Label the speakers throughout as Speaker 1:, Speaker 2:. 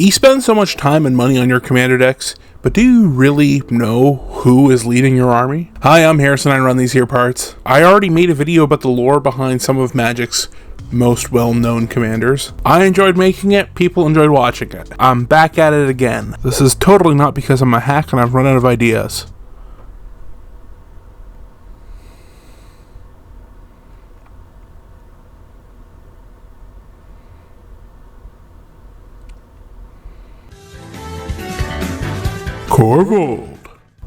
Speaker 1: You spend so much time and money on your commander decks, but do you really know who is leading your army? Hi, I'm Harrison, I run these here parts. I already made a video about the lore behind some of Magic's most well-known commanders. I enjoyed making it, people enjoyed watching it. I'm back at it again. This is totally not because I'm a hack and I've run out of ideas. Korvold.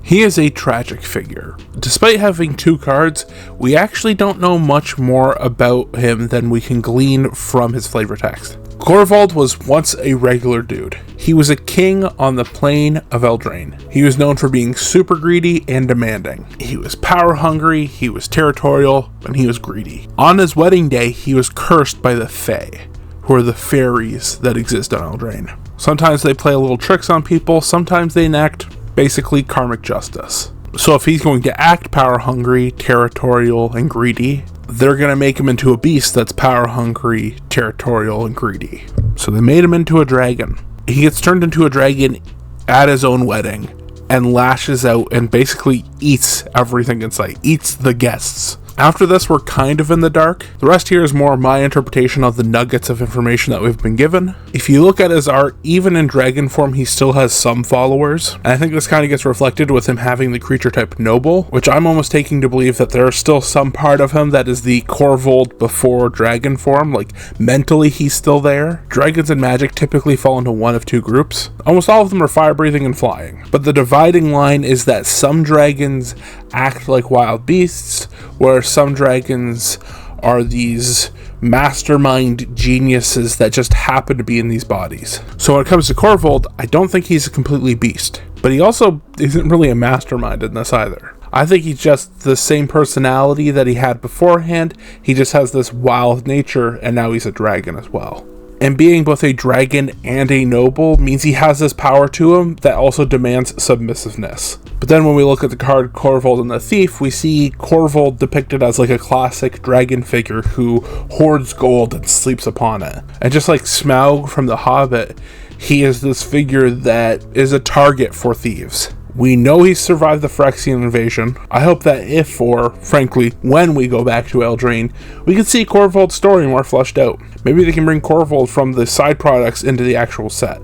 Speaker 1: He is a tragic figure. Despite having 2 cards, we actually don't know much more about him than we can glean from his flavor text. Korvold was once a regular dude. He was a king on the plane of Eldraine. He was known for being super greedy and demanding. He was power hungry, he was territorial, and he was greedy. On his wedding day, he was cursed by the Fae, who are the fairies that exist on Eldraine. Sometimes they play little tricks on people, sometimes they enact basically karmic justice. So if he's going to act power hungry, territorial, and greedy, they're going to make him into a beast that's power hungry, territorial, and greedy. So they made him into a dragon. He gets turned into a dragon at his own wedding and lashes out and basically eats everything in sight, eats the guests. After this, we're kind of in the dark. The rest here is more my interpretation of the nuggets of information that we've been given. If you look at his art, even in dragon form, he still has some followers. And I think this kind of gets reflected with him having the creature type noble, which I'm almost taking to believe that there is still some part of him that is the Korvold before dragon form. Like, mentally, he's still there. Dragons and Magic typically fall into one of 2 groups. Almost all of them are fire breathing and flying. But the dividing line is that some dragons act like wild beasts, where some dragons are these mastermind geniuses that just happen to be in these bodies. So when it comes to Korvold, I don't think he's a completely beast, but he also isn't really a mastermind in this either. I think he's just the same personality that he had beforehand. He just has this wild nature, and now he's a dragon as well. And being both a dragon and a noble means he has this power to him that also demands submissiveness. But then when we look at the card Korvold and the Thief, we see Korvold depicted as like a classic dragon figure who hoards gold and sleeps upon it. And just like Smaug from The Hobbit, he is this figure that is a target for thieves. We know he survived the Phyrexian invasion. I hope that if, or frankly, when we go back to Eldraine, we can see Korvold's story more fleshed out. Maybe they can bring Korvold from the side products into the actual set.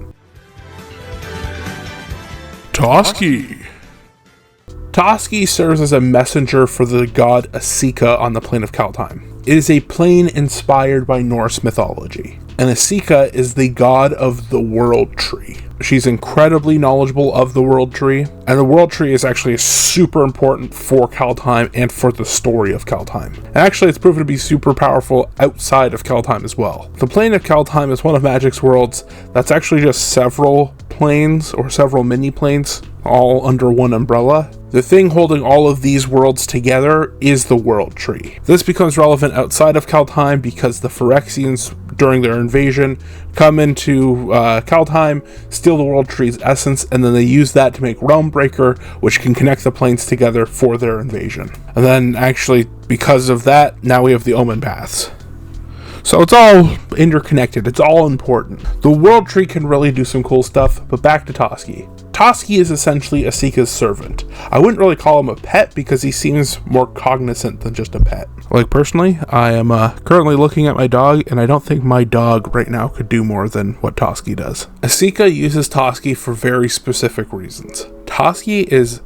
Speaker 1: Toski. Toski serves as a messenger for the god Esika on the plane of Kaldheim. It is a plane inspired by Norse mythology, and Esika is the god of the World Tree. She's incredibly knowledgeable of the World Tree, and the World Tree is actually super important for Kaldheim and for the story of Kaldheim. And actually, it's proven to be super powerful outside of Kaldheim as well. The plane of Kaldheim is one of Magic's worlds that's actually just several planes or several mini-planes all under one umbrella. The thing holding all of these worlds together is the World Tree. This becomes relevant outside of Kaldheim because the Phyrexians, during their invasion, come into Kaldheim, steal the World Tree's essence, and then they use that to make Realmbreaker, which can connect the planes together for their invasion. And then actually, because of that, now we have the Omen Paths. So it's all interconnected, it's all important. The World Tree can really do some cool stuff, but back to Toski. Toski is essentially Esika's servant. I wouldn't really call him a pet because he seems more cognizant than just a pet. Like personally, I am currently looking at my dog, and I don't think my dog right now could do more than what Toski does. Esika uses Toski for very specific reasons. Toski is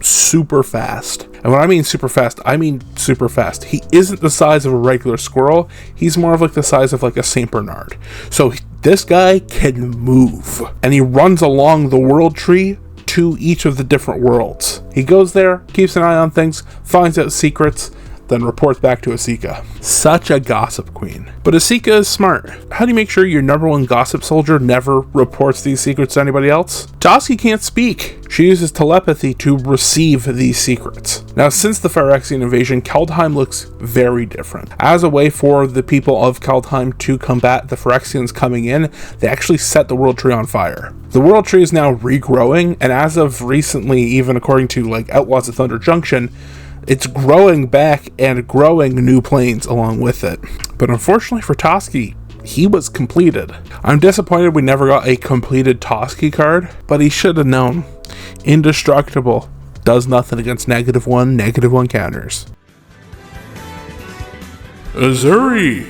Speaker 1: super fast. And when I mean super fast, I mean super fast. He isn't the size of a regular squirrel. He's more of like the size of like a Saint Bernard. So this guy can move, and he runs along the World Tree to each of the different worlds. He goes there, keeps an eye on things, finds out secrets, then reports back to Esika. Such a gossip queen. But Esika is smart. How do you make sure your number 1 gossip soldier never reports these secrets to anybody else? Toski can't speak. She uses telepathy to receive these secrets. Now, since the Phyrexian invasion, Kaldheim looks very different. As a way for the people of Kaldheim to combat the Phyrexians coming in, they actually set the World Tree on fire. The World Tree is now regrowing, and as of recently, even according to like Outlaws of Thunder Junction, it's growing back and growing new planes along with it. But unfortunately for Toski, he was completed. I'm disappointed we never got a completed Toski card, but he should have known. Indestructible. Does nothing against -1 counters. Ezuri.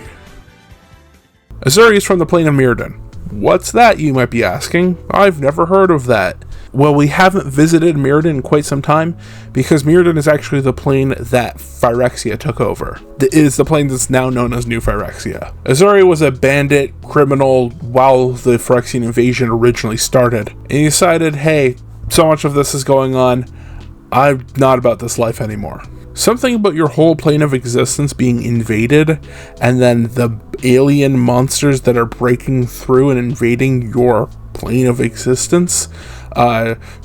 Speaker 1: Ezuri is from the plane of Mirrodin. What's that, you might be asking? I've never heard of that. Well, we haven't visited Mirrodin in quite some time, because Mirrodin is actually the plane that Phyrexia took over. It is the plane that's now known as New Phyrexia. Ezuri was a bandit criminal while the Phyrexian invasion originally started, and he decided, hey, so much of this is going on, I'm not about this life anymore. Something about your whole plane of existence being invaded, and then the alien monsters that are breaking through and invading your plane of existence,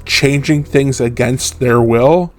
Speaker 1: changing things against their will,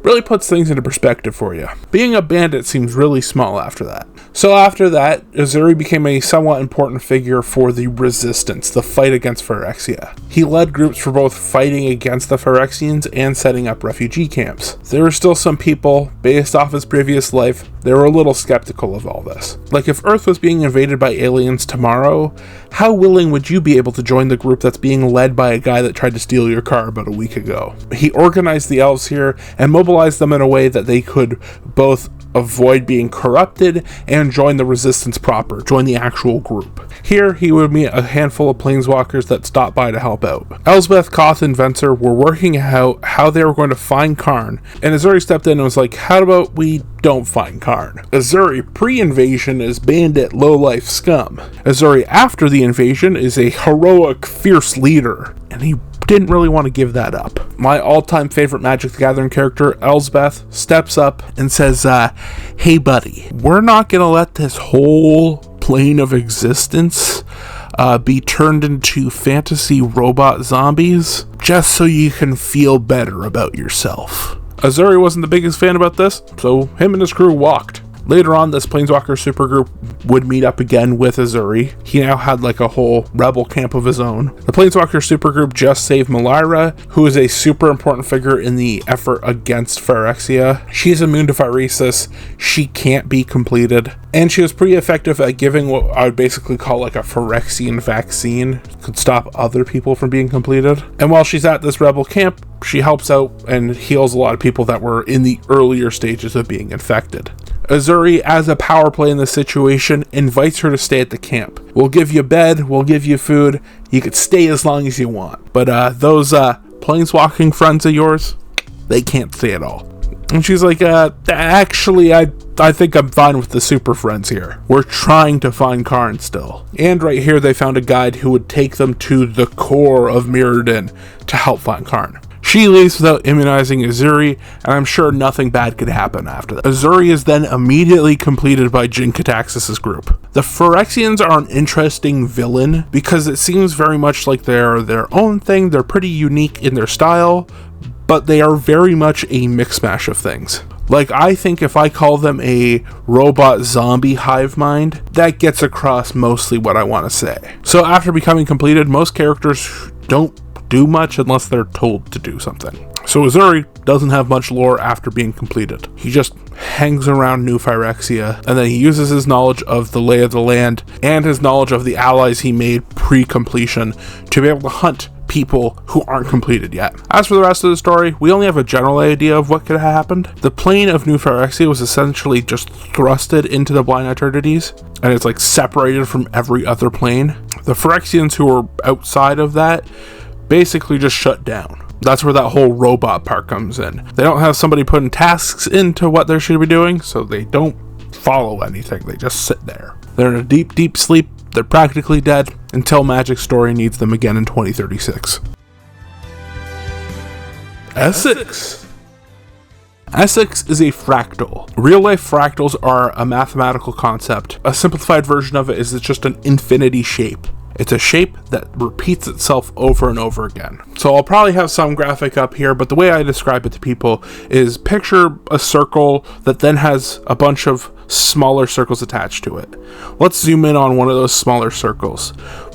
Speaker 1: really puts things into perspective for you. Being a bandit seems really small after that. So after that, Ezuri became a somewhat important figure for the resistance, the fight against Phyrexia. He led groups for both fighting against the Phyrexians and setting up refugee camps. There were still some people, based off his previous life, they were a little skeptical of all this. Like, if Earth was being invaded by aliens tomorrow, how willing would you be able to join the group that's being led by a guy that tried to steal your car about a week ago? He organized the elves here and mobilized them in a way that they could both avoid being corrupted and join the resistance proper, join the actual group. Here, he would meet a handful of planeswalkers that stopped by to help out. Elsbeth, Koth, and Venser were working out how they were going to find Karn, and Ezuri stepped in and was like, how about we don't find Karn? Ezuri pre-invasion is bandit low-life scum. Ezuri after the invasion is a heroic, fierce leader, and he didn't really want to give that up. My all-time favorite Magic the Gathering character, Elsbeth, steps up and says, hey buddy, we're not gonna let this whole plane of existence be turned into fantasy robot zombies just so you can feel better about yourself. Ezuri wasn't the biggest fan about this, so him and his crew walked. Later on, this Planeswalker supergroup would meet up again with Ezuri. He now had like a whole rebel camp of his own. The Planeswalker supergroup just saved Malira, who is a super important figure in the effort against Phyrexia. She's immune to Phyresis. She can't be completed. And she was pretty effective at giving what I would basically call like a Phyrexian vaccine. Could stop other people from being completed. And while she's at this rebel camp, she helps out and heals a lot of people that were in the earlier stages of being infected. Ezuri, as a power play in this situation, invites her to stay at the camp. We'll give you bed, we'll give you food, you could stay as long as you want. But those planeswalking friends of yours, they can't stay at all. And she's like, actually, I think I'm fine with the super friends here. We're trying to find Karn still. And right here, they found a guide who would take them to the core of Mirrodin to help find Karn. She leaves without immunizing Ezuri, and I'm sure nothing bad could happen after that. Ezuri is then immediately completed by Jin Kataxis' group. The Phyrexians are an interesting villain because it seems very much like they're their own thing. They're pretty unique in their style, but they are very much a mix mash of things. Like, I think if I call them a robot zombie hive mind, that gets across mostly what I want to say. So after becoming completed, most characters don't do much unless they're told to do something. So Ezuri doesn't have much lore after being completed. He just hangs around New Phyrexia, and then he uses his knowledge of the lay of the land and his knowledge of the allies he made pre-completion to be able to hunt people who aren't completed yet. As for the rest of the story, we only have a general idea of what could have happened. The plane of New Phyrexia was essentially just thrusted into the Blind Eternities, and it's like separated from every other plane. The Phyrexians who were outside of that basically just shut down. That's where that whole robot part comes in. They don't have somebody putting tasks into what they should be doing, so they don't follow anything. They just sit there. They're in a deep, deep sleep. They're practically dead until Magic Story needs them again in 2036. Esix. Esix is a fractal. Real-life fractals are a mathematical concept. A simplified version of it is it's just an infinity shape. It's a shape that repeats itself over and over again. So I'll probably have some graphic up here, but the way I describe it to people is picture a circle that then has a bunch of smaller circles attached to it. Let's zoom in on one of those smaller circles.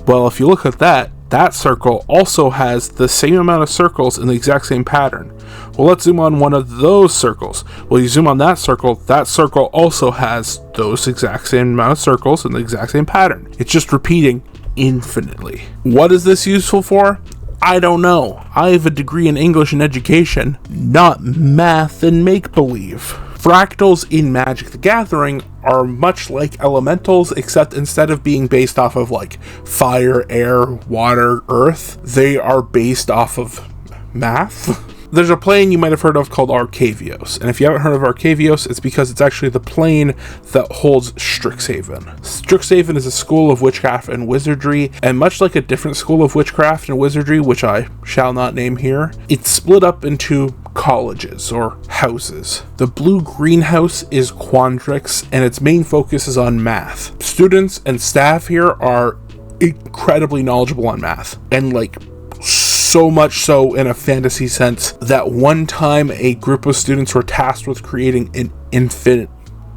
Speaker 1: Well, if you look at that circle also has the same amount of circles in the exact same pattern. Well, let's zoom on one of those circles. Well, you zoom on that circle also has those exact same amount of circles and the exact same pattern. It's just repeating infinitely. What is this useful for? I don't know. I have a degree in English and education, not math and make-believe. Fractals in Magic the Gathering are much like elementals, except instead of being based off of like fire, air, water, earth, they are based off of math. There's a plane you might have heard of called Arcavios, and if you haven't heard of Arcavios, it's because it's actually the plane that holds Strixhaven. Strixhaven is a school of witchcraft and wizardry, and much like a different school of witchcraft and wizardry, which I shall not name here, it's split up into colleges or houses. The blue-green house is Quandrix, and its main focus is on math. Students and staff here are incredibly knowledgeable on math, and like so much so in a fantasy sense that one time a group of students were tasked with creating an infinite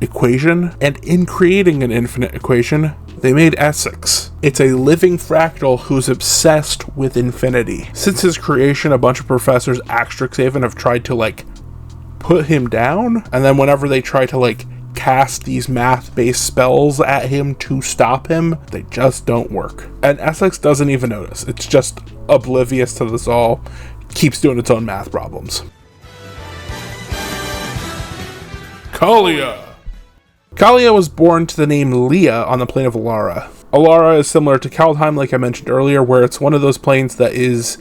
Speaker 1: equation, and in creating an infinite equation, they made Esix. It's a living fractal who's obsessed with infinity. Since his creation, a bunch of professors at Strixhaven have tried to like put him down, and then whenever they try to like cast these math-based spells at him to stop him, they just don't work. And Esix doesn't even notice. It's just oblivious to this all, keeps doing its own math problems. Kaalia. Kaalia was born to the name Leah on the plane of Alara. Alara is similar to Kaldheim, like I mentioned earlier, where it's one of those planes that is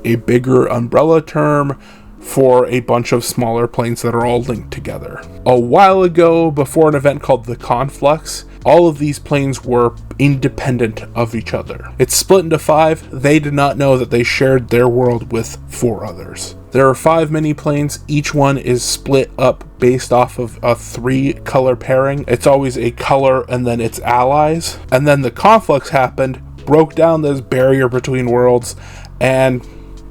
Speaker 1: a bigger umbrella term for a bunch of smaller planes that are all linked together. A while ago, before an event called the Conflux, all of these planes were independent of each other. It's split into 5. They did not know that they shared their world with 4 others. There are 5 mini planes. Each one is split up based off of a 3-color pairing. It's always a color and then its allies. And then the Conflux happened, broke down this barrier between worlds, and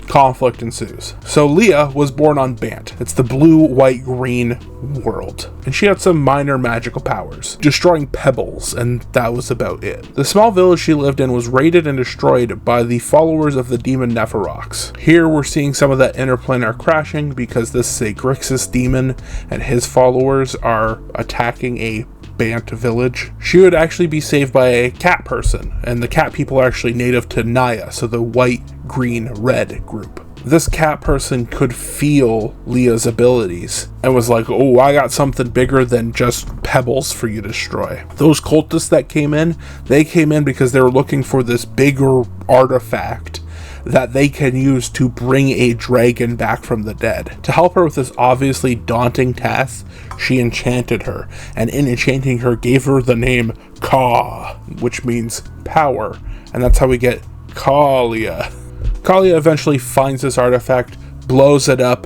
Speaker 1: conflict ensues. So Leah was born on Bant. It's the blue, white, green world. And she had some minor magical powers, destroying pebbles, and that was about it. The small village she lived in was raided and destroyed by the followers of the demon Nephorox. Here we're seeing some of that interplanar crashing because this is a Grixis demon and his followers are attacking a Bant village. She would actually be saved by a cat person, and the cat people are actually native to Naya, so the white, green, red group. This cat person could feel Leah's abilities and was like, oh, I got something bigger than just pebbles for you to destroy. Those cultists that came in, they came in because they were looking for this bigger artifact that they can use to bring a dragon back from the dead. To help her with this obviously daunting task, she enchanted her, and in enchanting her gave her the name Ka, which means power, and that's how we get Kaalia. Kaalia eventually finds this artifact, blows it up,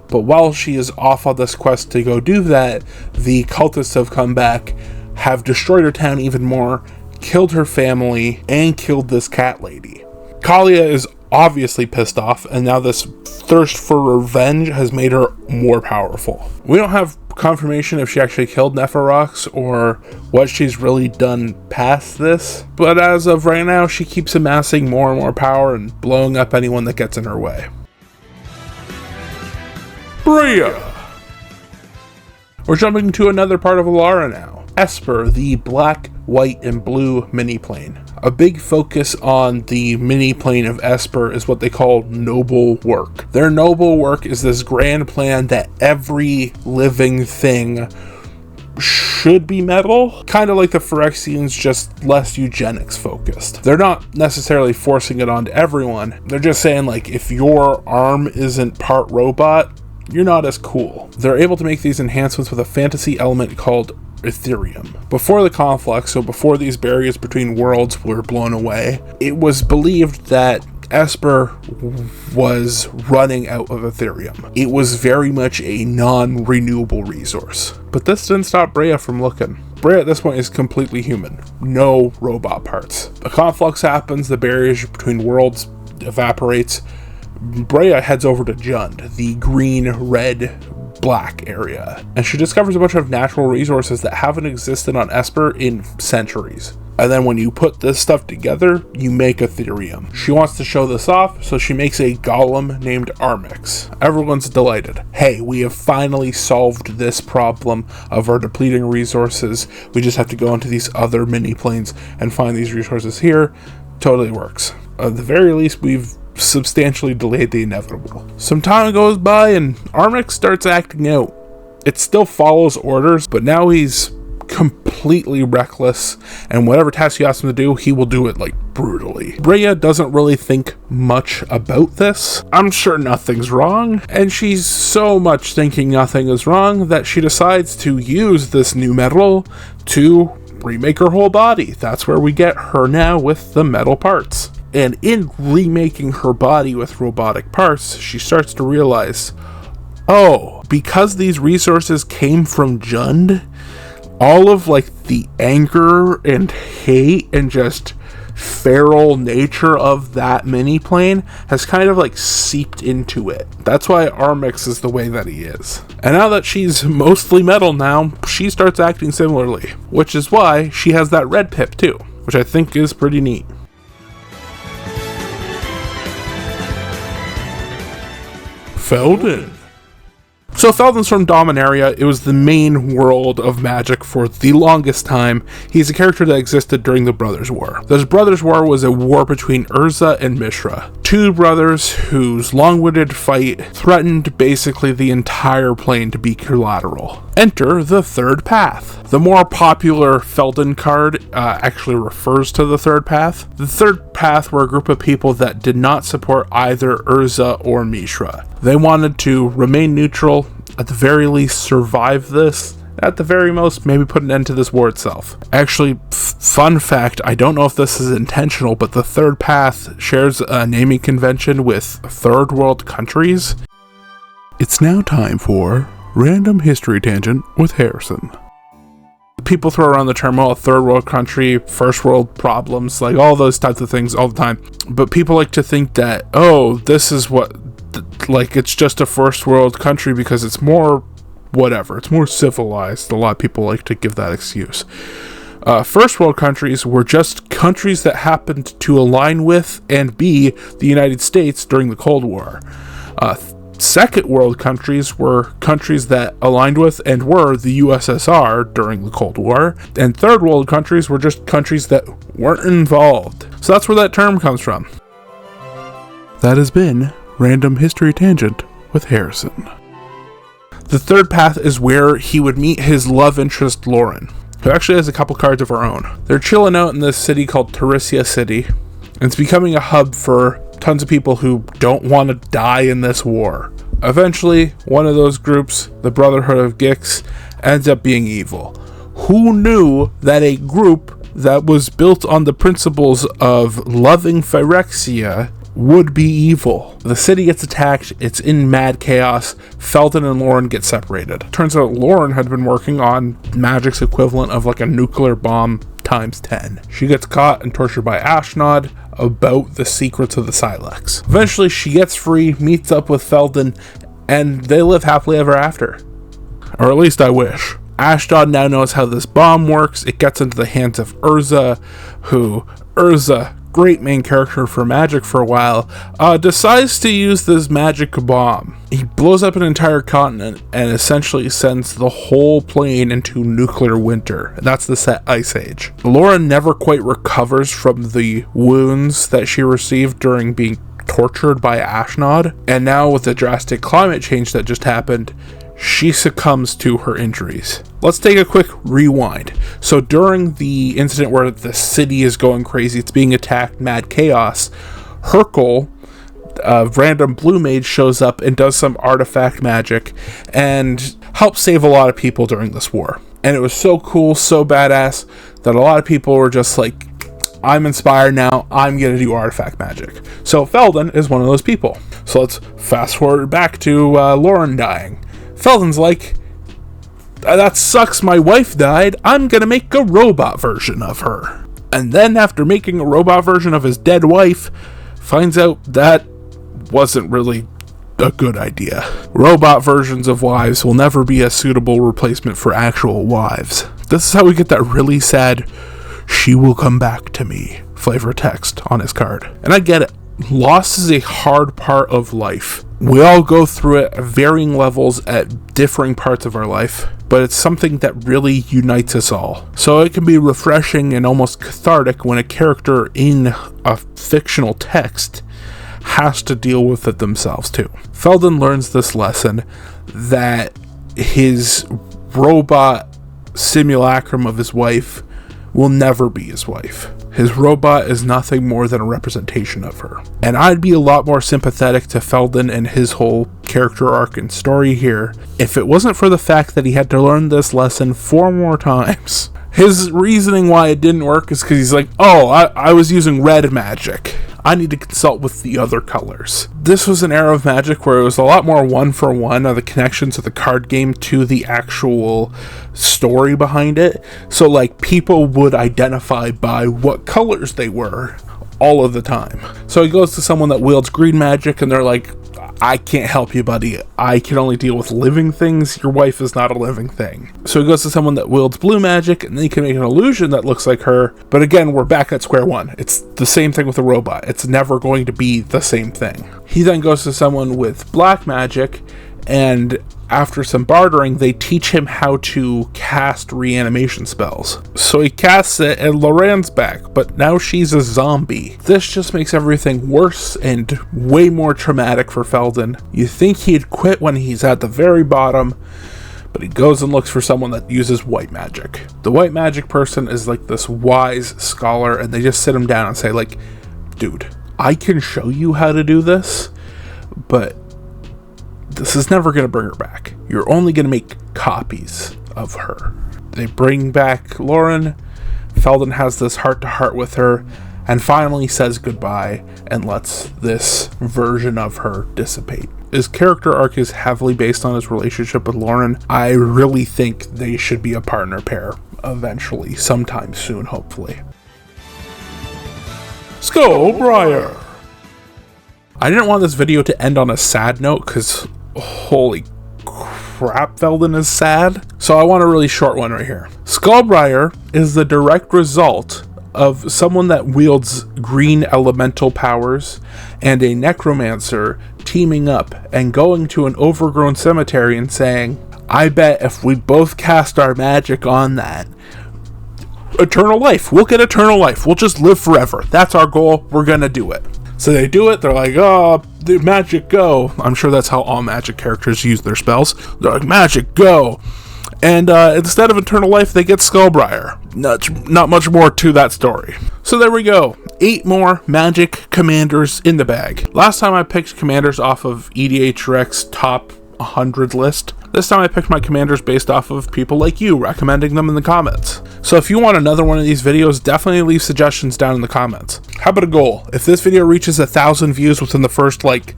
Speaker 1: but while she is off on this quest to go do that, the cultists have come back, have destroyed her town even more, killed her family, and killed this cat lady. Kaalia is obviously pissed off, and now this thirst for revenge has made her more powerful. We don't have confirmation if she actually killed Nephorox or what she's really done past this, but as of right now, she keeps amassing more and more power and blowing up anyone that gets in her way. Breya! We're jumping to another part of Alara now. Esper, the black, white, and blue mini-plane. A big focus on the mini-plane of Esper is what they call noble work. Their noble work is this grand plan that every living thing should be metal, kind of like the Phyrexians, just less eugenics focused. They're not necessarily forcing it onto everyone. They're just saying, like, if your arm isn't part robot, you're not as cool. They're able to make these enhancements with a fantasy element called Ethereum. Before the conflict, so before these barriers between worlds were blown away, it was believed that Esper was running out of Ethereum. It was very much a non-renewable resource. But this didn't stop Breya from looking. Breya at this point is completely human. No robot parts. The conflux happens, the barriers between worlds evaporates. Breya heads over to Jund, the green, red, black area, and she discovers a bunch of natural resources that haven't existed on Esper in centuries. And then when you put this stuff together, you make Ethereum. She wants to show this off, so she makes a golem named Armix. Everyone's delighted. Hey, we have finally solved this problem of our depleting resources. We just have to go into these other mini planes and find these resources here. Totally works. At the very least, we've substantially delayed the inevitable. Some time goes by and Armix starts acting out. It still follows orders, but now he's completely reckless, and whatever task you ask him to do, he will do it like brutally. Breya doesn't really think much about this. I'm sure nothing's wrong, and she's so much thinking nothing is wrong that she decides to use this new metal to remake her whole body. That's where we get her now with the metal parts. And in remaking her body with robotic parts, she starts to realize, oh, because these resources came from Jund, all of like the anger and hate and just feral nature of that mini plane has kind of like seeped into it. That's why Armix is the way that he is. And now that she's mostly metal now, she starts acting similarly, which is why she has that red pip too, which I think is pretty neat. Feldon. So Feldon's from Dominaria. It was the main world of Magic for the longest time. He's a character that existed during the Brothers' War. The Brothers' War was a war between Urza and Mishra, two brothers whose long-winded fight threatened basically the entire plane to be collateral. Enter the Third Path. The more popular Feldon card actually refers to the Third Path. The Third Path were a group of people that did not support either Urza or Mishra. They wanted to remain neutral, at the very least survive this, at the very most maybe put an end to this war itself. Actually, fun fact, I don't know if this is intentional, but the Third Path shares a naming convention with third world countries. It's now time for Random History Tangent with Harrison. People throw around the term, well, third world country, first world problems, like all those types of things all the time. But people like to think that, oh, this is what, like, it's just a first world country because it's more whatever, it's more civilized. A lot of people like to give that excuse. First world countries were just countries that happened to align with and be the United States during the Cold War. Second world countries were countries that aligned with and were the USSR during the Cold War, and third world countries were just countries that weren't involved. So that's where that term comes from. That has been Random History Tangent with Harrison. The Third Path is where he would meet his love interest Lauren, who actually has a couple cards of her own. They're chilling out in this city called Teresia City, and it's becoming a hub for tons of people who don't want to die in this war. Eventually, one of those groups, the Brotherhood of Gix, ends up being evil. Who knew that a group that was built on the principles of loving Phyrexia would be evil? The city gets attacked, it's in mad chaos, Feldon and Lauren get separated. Turns out Lauren had been working on Magic's equivalent of like a nuclear bomb times 10. She gets caught and tortured by Ashnod about the secrets of the Silex. Eventually she gets free, meets up with Feldon, and they live happily ever after. Or at least I wish. Ashdod now knows how this bomb works. It gets into the hands of Urza, who, great main character for Magic for a while, decides to use this magic bomb. He blows up an entire continent and essentially sends the whole plane into nuclear winter. That's the set Ice Age. Laura never quite recovers from the wounds that she received during being tortured by Ashnod, and now with the drastic climate change that just happened, she succumbs to her injuries. Let's take a quick rewind. So during the incident where the city is going crazy, it's being attacked, mad chaos, Hercule, a random blue mage, shows up and does some artifact magic and helps save a lot of people during this war. And it was so cool, so badass, that a lot of people were just like, I'm inspired now, I'm gonna do artifact magic. So Feldon is one of those people. So let's fast forward back to Lauren dying. Feldon's like, that sucks, my wife died, I'm gonna make a robot version of her. And then after making a robot version of his dead wife, finds out that wasn't really a good idea. Robot versions of wives will never be a suitable replacement for actual wives. This is how we get that really sad "She will come back to me," flavor text on his card. And I get it. Loss is a hard part of life. We all go through it at varying levels at differing parts of our life, but it's something that really unites us all. So it can be refreshing and almost cathartic when a character in a fictional text has to deal with it themselves too. Feldon learns this lesson that his robot simulacrum of his wife will never be his wife. His robot is nothing more than a representation of her. And I'd be a lot more sympathetic to Feldon and his whole character arc and story here if it wasn't for the fact that he had to learn this lesson 4 more times. His reasoning why it didn't work is because he's like, oh, I was using red magic. I need to consult with the other colors. This was an era of Magic where it was a lot more one-for-one of the connections of the card game to the actual story behind it. So like people would identify by what colors they were all of the time. So he goes to someone that wields green magic and they're like, I can't help you, buddy. I can only deal with living things. Your wife is not a living thing. So he goes to someone that wields blue magic, and then he can make an illusion that looks like her. But again, we're back at square one. It's the same thing with a robot. It's never going to be the same thing. He then goes to someone with black magic, and after some bartering, they teach him how to cast reanimation spells. So he casts it, and Lorraine's back, but now she's a zombie. This just makes everything worse and way more traumatic for Feldon. You think he'd quit when he's at the very bottom, but he goes and looks for someone that uses white magic. The white magic person is like this wise scholar, and they just sit him down and say like, dude, I can show you how to do this, but this is never going to bring her back. You're only going to make copies of her. They bring back Lauren. Feldon has this heart-to-heart with her and finally says goodbye and lets this version of her dissipate. His character arc is heavily based on his relationship with Lauren. I really think they should be a partner pair eventually, sometime soon, hopefully. Skullbriar. I didn't want this video to end on a sad note because holy crap, Feldon is sad. So I want a really short one right here. Skullbriar is the direct result of someone that wields green elemental powers and a necromancer teaming up and going to an overgrown cemetery and saying, I bet if we both cast our magic on that, eternal life, we'll get eternal life. We'll just live forever. That's our goal. We're gonna do it. So they do it. They're like, oh, the magic go. I'm sure that's how all magic characters use their spells. They're like, magic go. And instead of eternal life, they get Skullbriar. Not much more to that story. So there we go. 8 more magic commanders in the bag. Last time I picked commanders off of EDHREC's top 100 list. This time I picked my commanders based off of people like you recommending them in the comments. So if you want another one of these videos, definitely leave suggestions down in the comments. How about a goal? If this video reaches 1,000 views within the first like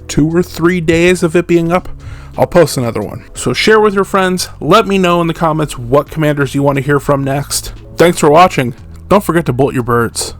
Speaker 1: 2 or 3 days of it being up, I'll post another one. So share with your friends. Let me know in the comments what commanders you want to hear from next. Thanks for watching. Don't forget to bolt your birds.